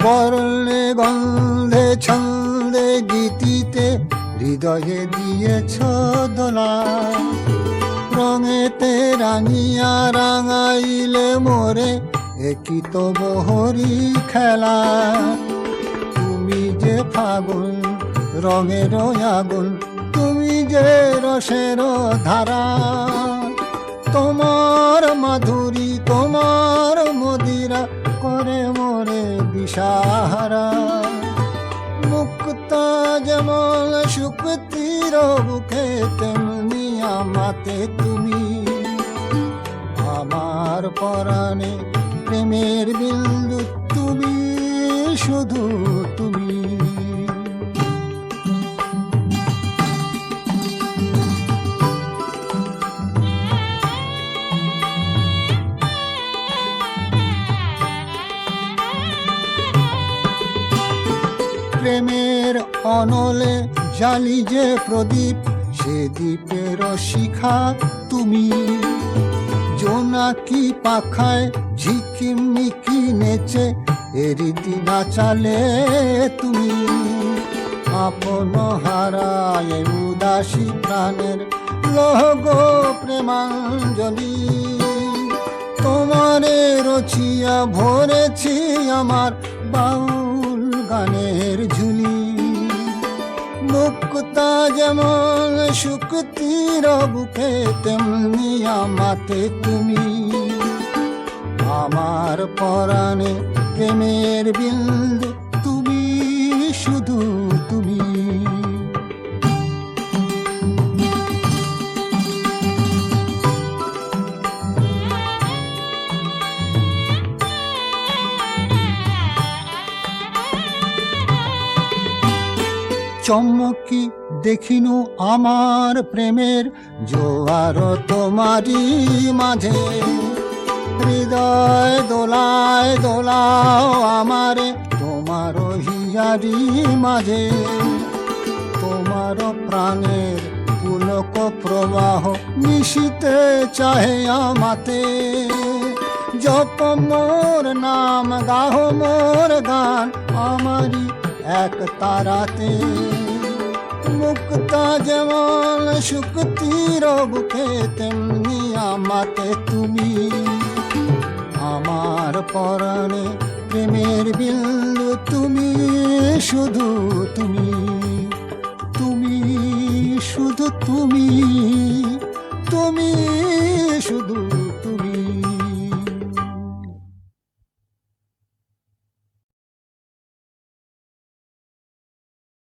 বর্ণে গন্ধে ছন্দে গীতিতে হৃদয়ে দিয়েছ দোলা, রঙেতে রাঙিয়া রাঙাইলে মোরে একই তো বহরি খেলা। তুমি যে ফাগুন রঙের আগুন, তুমি যে রসের ধারা, তোমার মাধুরী তোমার মদিরা করে মোরে দিশাহারা। মুক্তা যেমন শুকতির বুকে তেমনি আমাতে তুমি, আমার পরাণে প্রেমের বিন্দু তুমি, শুধু তুমি। প্রেমের অনলে জালি যে প্রদীপ, সে দ্বীপের শিখা তুমি। জোনাকি পাখায় ঝিকিমিকি নেচে এরিতি নাচালে তুমি। আপন হারায় উদাসী প্রাণের লহগ প্রেমাঞ্জলি, তোমারে রচিয়া ভরেছি আমার বাউল গানের ঝুলি। মুক্তা যেমন শুকতির বুকে তেমনি আমাতে তুমি, আমার পরাণে প্রেমের বিন্দু তুমি, শুধু তুমি। চমকি দেখিনু আমার প্রেমের জোয়ার তোমারই মাঝে, হৃদয় দোলায় দোলাও আমারে তোমার হিয়ারি মাঝে। তোমার প্রাণের পুলক প্রবাহ মিশিতে চাহে আমাতে, জপ মোর নাম গাহ মোর গান আমারি এক তারাতে। মুক্তা যেমন শুকতির বুকে তেমনি আমাতে তুমি, আমার পরাণে প্রেমের বিন্দু তুমি, শুধু তুমি। তুমি শুধু তুমি, তুমি